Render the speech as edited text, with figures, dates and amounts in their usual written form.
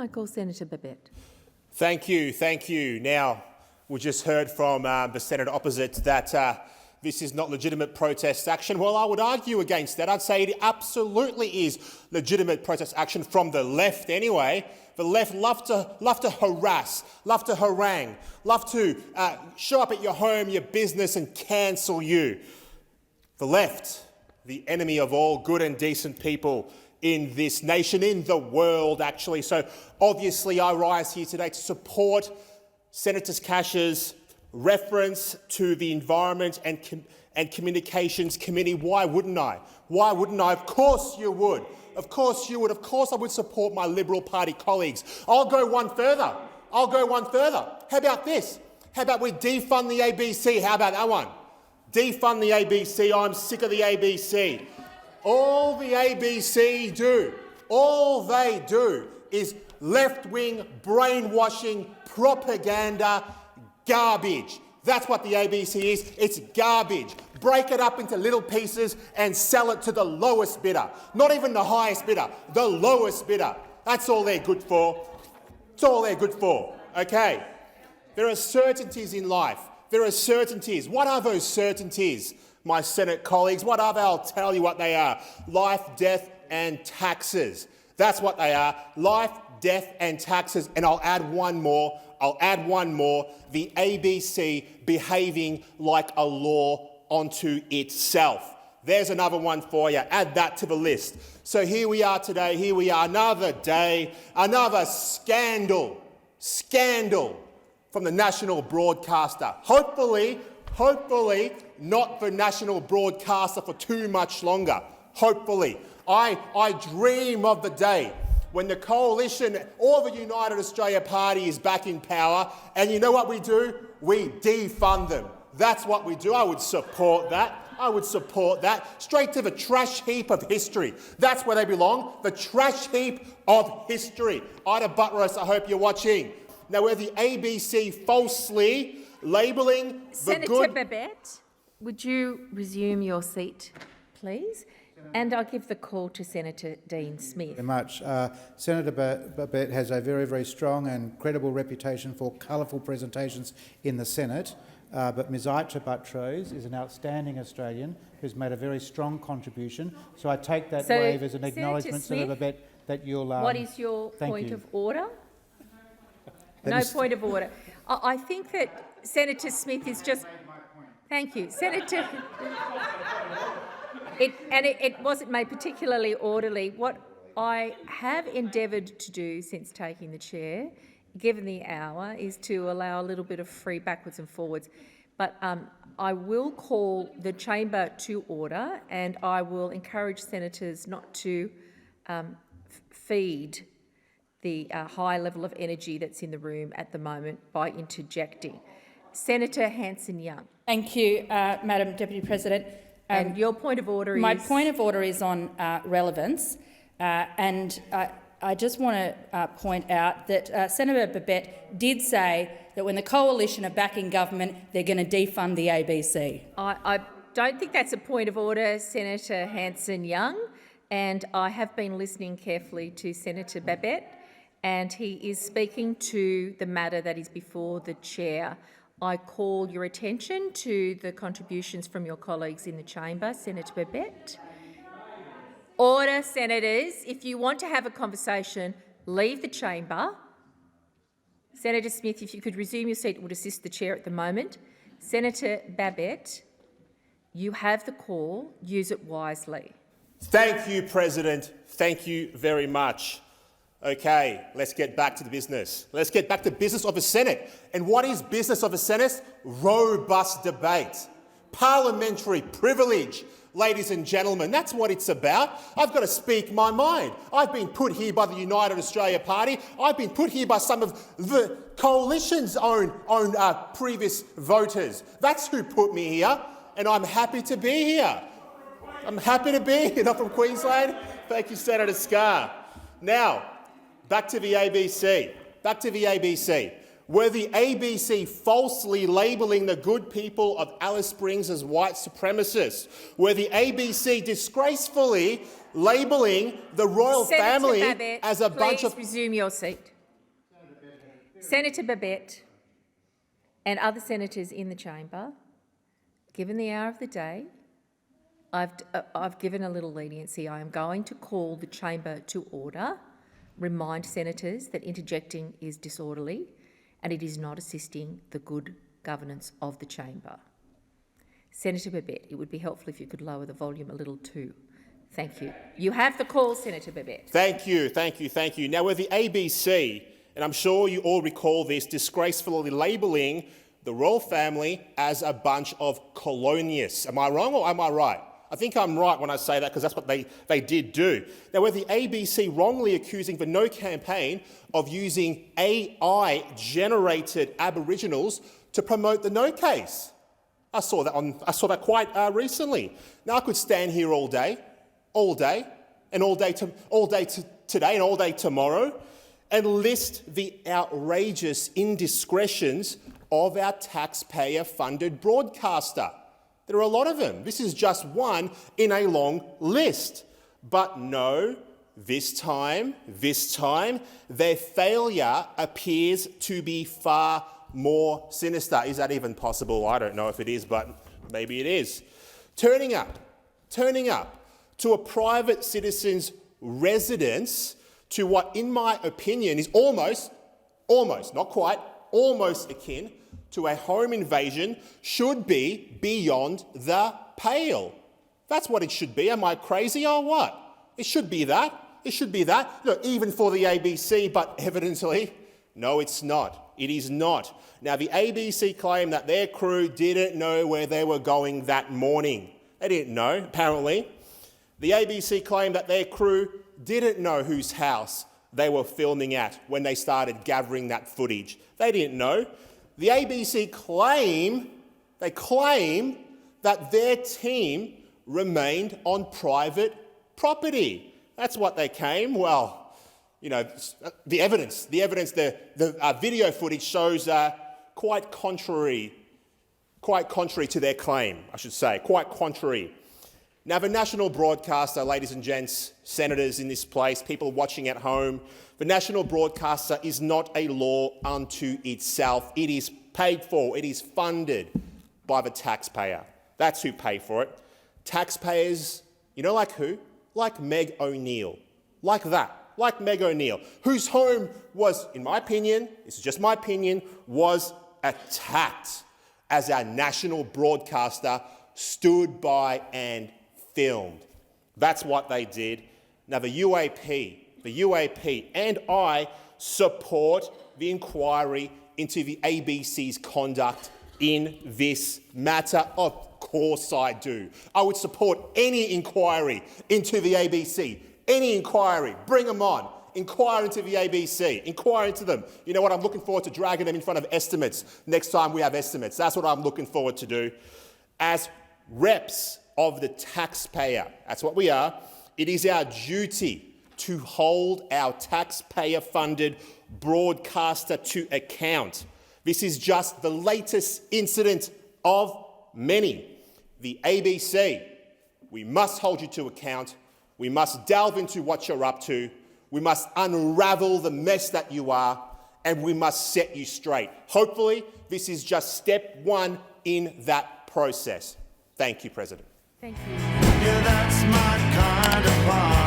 I call Senator Babet. Thank you, thank you. Now, we just heard from the senator opposite that this is not legitimate protest action. Well, I would argue against that. I'd say it absolutely is legitimate protest action from the left anyway. The left love to harass, love to harangue, love to show up at your home, your business and cancel you. The left, the enemy of all good and decent people in this nation, in the world actually. So obviously I rise here today to support Senator Cash's reference to the Environment and Communications Committee. Why wouldn't I? Why wouldn't I? Of course you would. Of course you would. Of course I would support my Liberal Party colleagues. I'll go one further. I'll go one further. How about this? How about we defund the ABC? How about that one? Defund the ABC. I'm sick of the ABC. All the ABC do, all they do is left-wing brainwashing propaganda garbage. That's what the ABC is. It's garbage. Break it up into little pieces and sell it to the lowest bidder. Not even the highest bidder, the lowest bidder. That's all they're good for. That's all they're good for, okay? There are certainties in life. There are certainties. What are those certainties, my Senate colleagues? What are they? I'll tell you what they are. Life, death and taxes. That's what they are. Life, death and taxes. And I'll add one more. The ABC behaving like a law onto itself. There's another one for you. Add that to the list. So here we are today. Here we are. Another day. Another scandal from the national broadcaster. Hopefully not the national broadcaster for too much longer. Hopefully. I dream of the day when the coalition or the United Australia Party is back in power, and you know what we do? We defund them. That's what we do. I would support that. I would support that. Straight to the trash heap of history. That's where they belong, the trash heap of history. Ida Buttrose, I hope you're watching. Now, where the ABC falsely labelling the Senator good... Babet, would you resume your seat, please? And I'll give the call to Senator Dean Smith. Very much. Senator Babet has a very, very strong and credible reputation for colourful presentations in the Senate, but Ms Ita Buttrose is an outstanding Australian who's made a very strong contribution. So I take that wave as an acknowledgement, Senator Babet, that you'll... what is your point of order? No point of order. I think that Senator Smith is just... Thank you. Senator... It wasn't made particularly orderly. What I have endeavoured to do since taking the chair, given the hour, is to allow a little bit of free backwards and forwards. But I will call the chamber to order, and I will encourage senators not to feed the high level of energy that's in the room at the moment by interjecting. Senator Hanson-Young. Thank you, Madam Deputy President. And your point of order is? My point of order is on relevance, and I just want to point out that Senator Babet did say that when the coalition are back in government, they're going to defund the ABC. I don't think that's a point of order, Senator Hanson-Young, and I have been listening carefully to Senator Babet, and he is speaking to the matter that is before the chair. I call your attention to the contributions from your colleagues in the chamber. Senator Babet. Order, senators. If you want to have a conversation, leave the chamber. Senator Smith, if you could resume your seat, it would assist the chair at the moment. Senator Babet, you have the call. Use it wisely. Thank you, President. Thank you very much. Okay, let's get back to the business. Let's get back to business of a Senate. And what is business of a Senate? Robust debate. Parliamentary privilege, ladies and gentlemen. That's what it's about. I've got to speak my mind. I've been put here by the United Australia Party. I've been put here by some of the coalition's own previous voters. That's who put me here, and I'm happy to be here. I'm happy to be here. Not from Queensland. Thank you, Senator Scarr. Now, back to the ABC. Were the ABC falsely labelling the good people of Alice Springs as white supremacists? Were the ABC disgracefully labelling the royal family Babet, as a bunch of... please resume your seat. Senator Babet and other senators in the chamber, given the hour of the day, I've given a little leniency. I am going to call the chamber to order, remind senators that interjecting is disorderly and it is not assisting the good governance of the chamber. Senator Babet, it would be helpful if you could lower the volume a little too. Thank you. You have the call, Senator Babet. Thank you. Now, with the ABC, and I'm sure you all recall this, disgracefully labelling the royal family as a bunch of colonialists. Am I wrong or am I right? I think I'm right when I say that because that's what they did do. Now, with the ABC wrongly accusing the No campaign of using AI-generated Aboriginals to promote the No case. I saw that quite recently. Now, I could stand here all day, today and all day tomorrow, and list the outrageous indiscretions of our taxpayer-funded broadcaster. There are a lot of them. This is just one in a long list. But no, this time, their failure appears to be far more sinister. Is that even possible? I don't know if it is, but maybe it is. Turning up to a private citizen's residence to what, in my opinion, is almost, not quite, almost akin to a home invasion should be beyond the pale. That's what it should be. Am I crazy or what? It should be that. Look, even for the ABC, but evidently, no, it's not. It is not. Now, the ABC claim that their crew didn't know where they were going that morning. They didn't know, apparently. The ABC claim that their crew didn't know whose house they were filming at when they started gathering that footage. They didn't know. The ABC claim that their team remained on private property. That's what they claim. Well, you know, the evidence, the video footage shows quite contrary to their claim, I should say, quite contrary. Now, the national broadcaster, ladies and gents, senators in this place, people watching at home, the national broadcaster is not a law unto itself. It is paid for, it is funded by the taxpayer. That's who pay for it. Taxpayers, you know, like who? Like Meg O'Neill. Like that. Like Meg O'Neill, whose home was, in my opinion, this is just my opinion, was attacked as our national broadcaster stood by and filmed. That's what they did. Now, the UAP and I support the inquiry into the ABC's conduct in this matter. Of course I do. I would support any inquiry into the ABC. Any inquiry. Bring them on. Inquire into the ABC. Inquire into them. You know what? I'm looking forward to dragging them in front of estimates next time we have estimates. That's what I'm looking forward to do. As reps of the taxpayer, that's what we are, it is our duty to hold our taxpayer-funded broadcaster to account. This is just the latest incident of many. The ABC, we must hold you to account. We must delve into what you're up to. We must unravel the mess that you are, and we must set you straight. Hopefully, this is just step one in that process. Thank you, President. Thank you. Yeah, that's my kind of party.